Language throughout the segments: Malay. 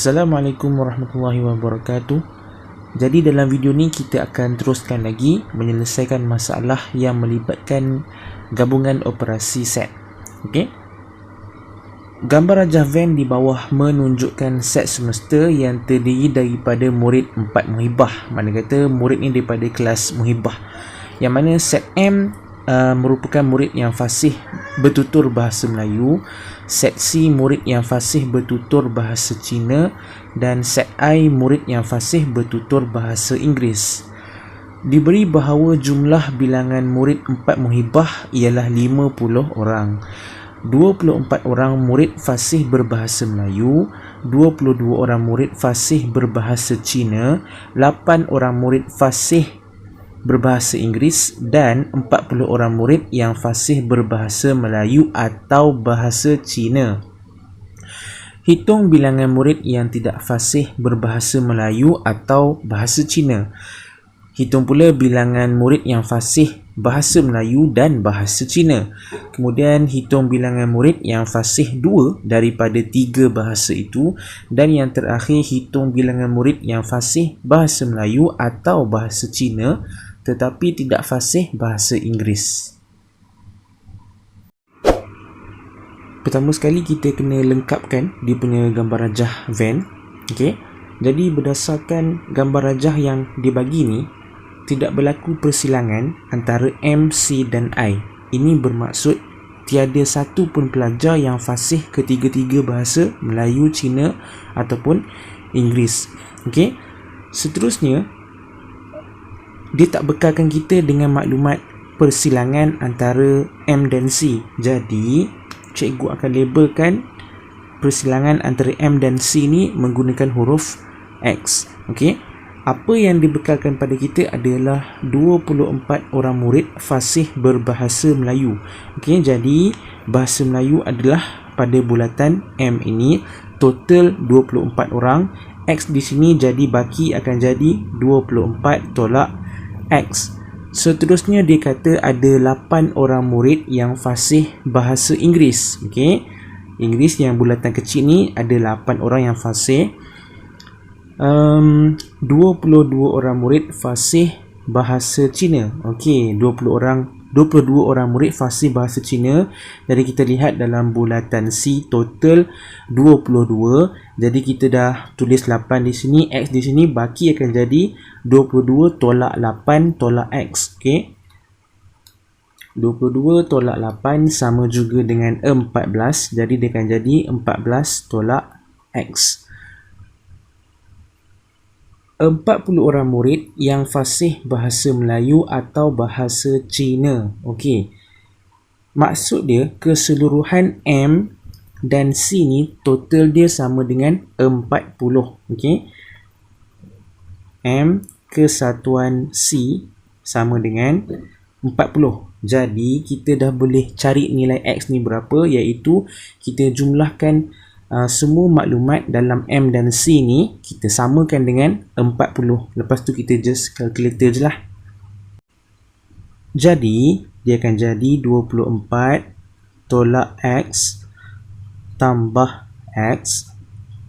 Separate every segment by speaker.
Speaker 1: Assalamualaikum warahmatullahi wabarakatuh. Jadi dalam video ni kita akan teruskan lagi menyelesaikan masalah yang melibatkan gabungan operasi set. Okey. Gambar rajah Venn di bawah menunjukkan set semesta yang terdiri daripada murid 4 muhibah. Mana kata murid ni daripada kelas muhibah. Yang mana set M merupakan murid yang fasih bertutur bahasa Melayu, set C murid yang fasih bertutur bahasa Cina, dan set I murid yang fasih bertutur bahasa Inggeris. Diberi bahawa jumlah bilangan murid 4 muhibah ialah 50 orang. 24 orang murid fasih berbahasa Melayu, 22 orang murid fasih berbahasa Cina, 8 orang murid fasih berbahasa Inggeris, dan 40 orang murid yang fasih berbahasa Melayu atau bahasa Cina. Hitung bilangan murid yang tidak fasih berbahasa Melayu atau bahasa Cina. Hitung pula bilangan murid yang fasih bahasa Melayu dan bahasa Cina. Kemudian hitung bilangan murid yang fasih 2 daripada 3 bahasa itu. Dan yang terakhir, hitung bilangan murid yang fasih bahasa Melayu atau bahasa Cina tetapi tidak fasih bahasa Inggeris. Pertama sekali kita kena lengkapkan dia punya gambar rajah Venn. Okey. Jadi berdasarkan gambar rajah yang dibagi ni, tidak berlaku persilangan antara M, C dan I. Ini bermaksud tiada satu pun pelajar yang fasih ketiga-tiga bahasa Melayu, Cina ataupun Inggeris. Okey. Seterusnya, dia tak bekalkan kita dengan maklumat persilangan antara M dan C. Jadi, cikgu akan labelkan persilangan antara M dan C ni menggunakan huruf X. Okey. Apa yang dibekalkan pada kita adalah 24 orang murid fasih berbahasa Melayu. Okey, jadi bahasa Melayu adalah pada bulatan M ini total 24 orang. X di sini jadi baki akan jadi 24 tolak X. Seterusnya dia kata ada 8 orang murid yang fasih bahasa Inggeris. Okey. Inggeris yang bulatan kecil ni ada 8 orang yang fasih. 22 orang murid fasih bahasa Cina. Okey, 22 orang murid fasih bahasa Cina. Jadi kita lihat dalam bulatan C total 22. Jadi kita dah tulis 8 di sini, X di sini, baki akan jadi 22 tolak 8 tolak X. Okey. 22 tolak 8 sama juga dengan 14. Jadi dia akan jadi 14 tolak X. 40 orang murid yang fasih bahasa Melayu atau bahasa Cina. Okey. Maksud dia keseluruhan M dan C ni total dia sama dengan 40. Okey. M kesatuan C sama dengan 40. Jadi kita dah boleh cari nilai X ni berapa, iaitu kita jumlahkan semua maklumat dalam M dan C ni, kita samakan dengan 40. Lepas tu kita just calculator je lah. Jadi dia akan jadi 24 tolak X tambah X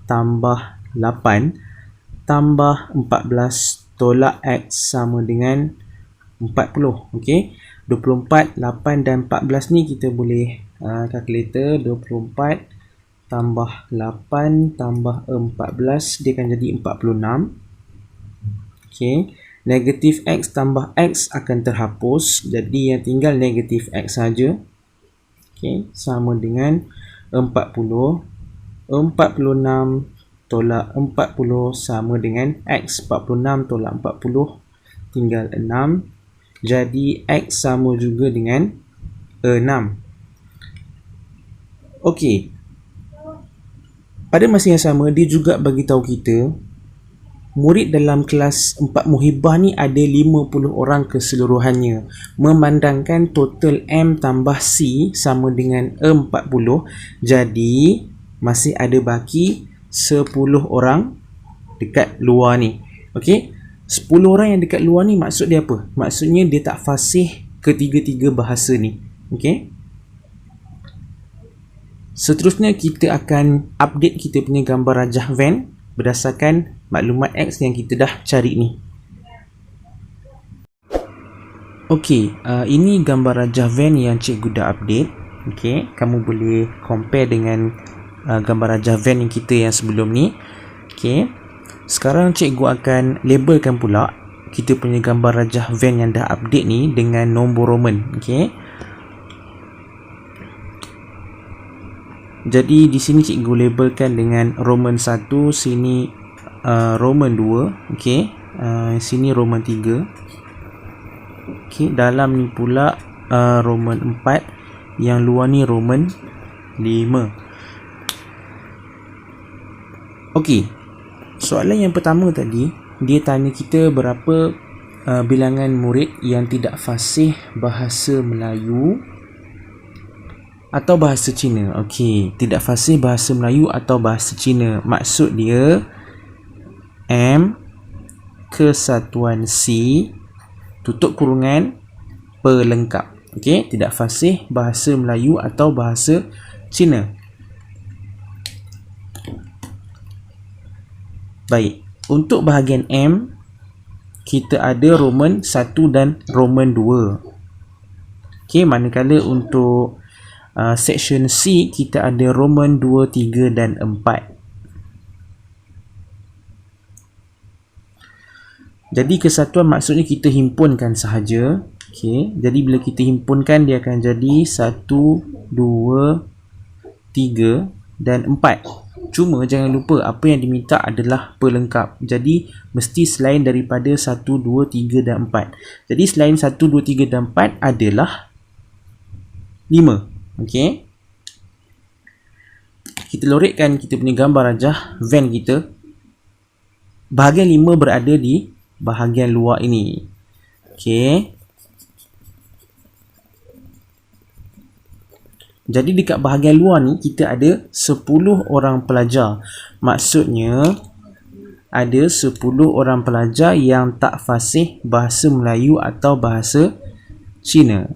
Speaker 1: tambah 8 tambah 14 tolak X sama dengan 40. Okey. 24, 8 dan 14 ni kita boleh calculator. 24 tambah 8 tambah 14, dia akan jadi 46. Okey. Negatif X tambah X akan terhapus. Jadi yang tinggal negatif X saja. Okey. Sama dengan 40. 46 tolak 40 sama dengan X. 46 tolak 40 tinggal 6. Jadi X sama juga dengan 6. Okey. Pada masa yang sama, dia juga bagi tahu kita murid dalam kelas 4 muhibah ni ada 50 orang keseluruhannya. Memandangkan total M tambah C sama dengan 40, jadi masih ada baki 10 orang dekat luar ni. Okey, 10 orang yang dekat luar ni maksud dia apa? Maksudnya dia tak fasih ketiga-tiga bahasa ni. Okey. Seterusnya kita akan update kita punya gambar rajah Venn. berdasarkan maklumat X yang kita dah cari ni. Okey, ini gambar rajah van yang cikgu dah update. Okey, kamu boleh compare dengan gambar rajah van yang kita yang sebelum ni. Okey, sekarang cikgu akan labelkan pula kita punya gambar rajah van yang dah update ni dengan nombor Roman. Okey, jadi di sini cikgu labelkan dengan Roman 1, sini Roman 2, okey. Sini Roman 3. Okey, dalam ni pula Roman 4, yang luar ni Roman 5. Okey. Soalan yang pertama tadi, dia tanya kita berapa bilangan murid yang tidak fasih bahasa Melayu atau bahasa Cina. Okey, tidak fasih bahasa Melayu atau bahasa Cina. Maksud dia M kesatuan C tutup kurungan pelengkap. Okey, tidak fasih bahasa Melayu atau bahasa Cina. Baik, untuk bahagian M kita ada Roman 1 dan Roman 2. Okey, manakala untuk section C kita ada Roman 2, 3 dan 4. Jadi kesatuan maksudnya kita himpunkan sahaja. Okey, jadi bila kita himpunkan dia akan jadi 1, 2, 3 dan 4. Cuma jangan lupa apa yang diminta adalah pelengkap. Jadi mesti selain daripada 1, 2, 3 dan 4. Jadi selain 1, 2, 3 dan 4 adalah 5. Okey. Kita lorekkan kita punya gambar rajah van kita. Bahagian 5 berada di bahagian luar ini. Okey. Jadi dekat bahagian luar ni kita ada 10 orang pelajar. Maksudnya ada 10 orang pelajar yang tak fasih bahasa Melayu atau bahasa Cina.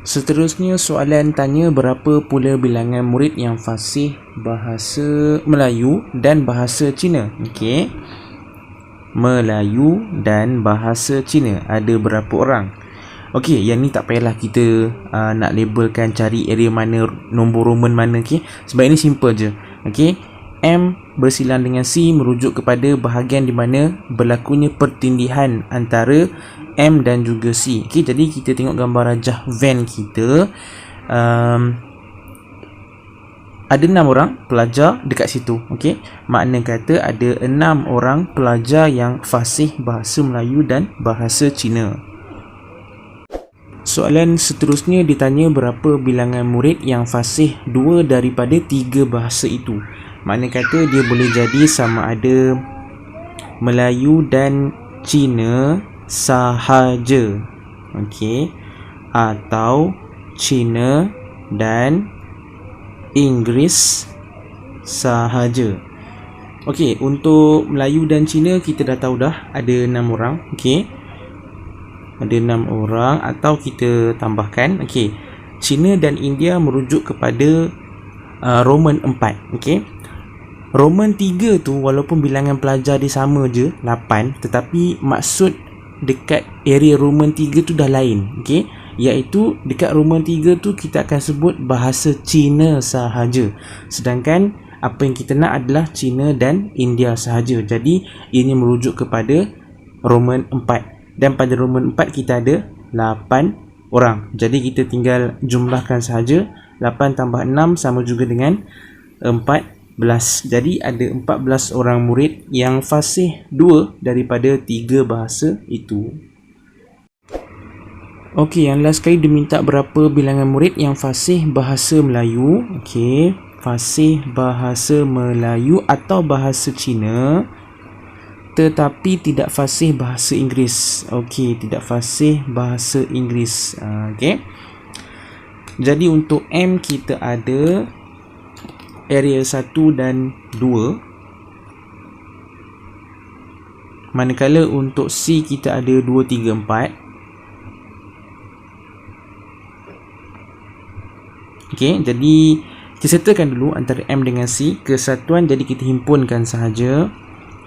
Speaker 1: Seterusnya soalan tanya berapa pula bilangan murid yang fasih bahasa Melayu dan bahasa Cina. Okey. Melayu dan bahasa Cina ada berapa orang? Okey, yang ni tak payahlah kita nak labelkan cari area mana, nombor Roman mana. Okey, sebab ini simple je. Okey, M bersilang dengan C merujuk kepada bahagian di mana berlakunya pertindihan antara M dan juga C. Okey, jadi kita tengok gambar rajah van kita. Ada 6 orang pelajar dekat situ. Okey, makna kata ada 6 orang pelajar yang fasih bahasa Melayu dan bahasa Cina. Soalan seterusnya ditanya berapa bilangan murid yang fasih 2 daripada 3 bahasa itu. Makna kata dia boleh jadi sama ada Melayu dan Cina sahaja. Okey, atau Cina dan Inggeris sahaja. Okey, untuk Melayu dan Cina kita dah tahu dah ada 6 orang. Okey, ada 6 orang, atau kita tambahkan. Okey, Cina dan India merujuk kepada Roman 4. Okey, Roman 3 tu walaupun bilangan pelajar dia sama je 8, tetapi maksud dekat area Roman 3 tu dah lain. Okey, iaitu dekat Roman 3 tu kita akan sebut bahasa Cina sahaja, sedangkan apa yang kita nak adalah Cina dan India sahaja. Jadi ini merujuk kepada Roman 4, dan pada Roman 4 kita ada 8 orang. Jadi kita tinggal jumlahkan sahaja. 8 tambah 6 sama juga dengan 14. Jadi ada 14 orang murid yang fasih 2 daripada 3 bahasa itu. Okey, yang last kali dia minta berapa bilangan murid yang fasih bahasa Melayu. Okey, fasih bahasa Melayu atau bahasa Cina tetapi tidak fasih bahasa Inggeris. Okey, tidak fasih bahasa Inggeris. Okey. Jadi untuk M kita ada area 1 dan 2. Manakala untuk C kita ada 2, 3, 4. Okey, jadi Kita settlekan dulu antara M dengan C. Kesatuan jadi kita himpunkan sahaja.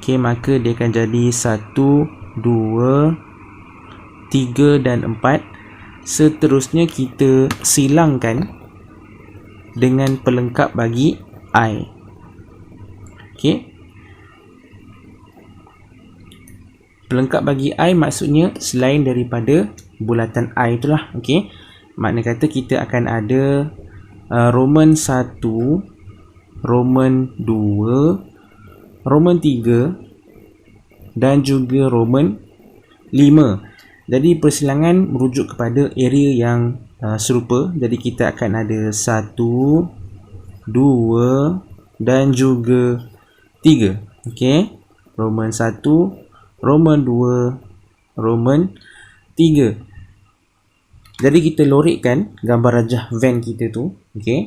Speaker 1: Okey, maka dia akan jadi 1, 2, 3 dan 4. Seterusnya kita silangkan dengan pelengkap bagi I. Okey. Pelengkap bagi I maksudnya selain daripada bulatan I itulah. Okey. Makna kata kita akan ada Roman 1, Roman 2, Roman 3 dan juga Roman 5. Jadi persilangan merujuk kepada area yang serupa. Jadi kita akan ada 1, 2 dan juga 3. Okey. Roman 1, Roman 2, Roman 3. Jadi kita lorikkan gambar rajah van kita tu. Okey.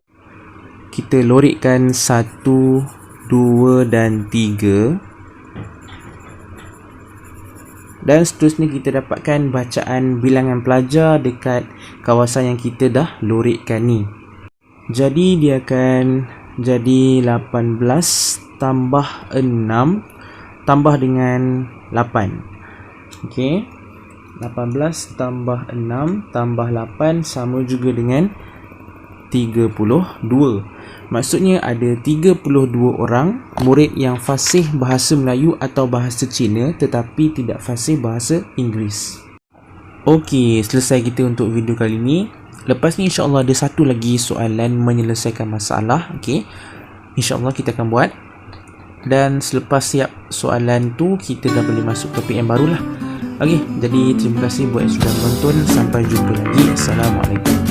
Speaker 1: Kita lorikkan 1, 2 dan 3. Dan seterusnya kita dapatkan bacaan bilangan pelajar dekat kawasan yang kita dah lorikkan ni. Jadi dia akan jadi 18 tambah 6 tambah dengan 8. Okey. 18 tambah 6 tambah 8 sama juga dengan 32. Maksudnya ada 32 orang murid yang fasih bahasa Melayu atau bahasa Cina tetapi tidak fasih bahasa Inggeris. Okey, selesai kita untuk video kali ni. Lepas ni insya-Allah ada satu lagi soalan menyelesaikan masalah. Okey. Insya-Allah kita akan buat. Dan selepas siap soalan tu kita dah boleh masuk topik yang barulah. Okey, jadi terima kasih buat yang sudah menonton. Sampai jumpa lagi. Assalamualaikum.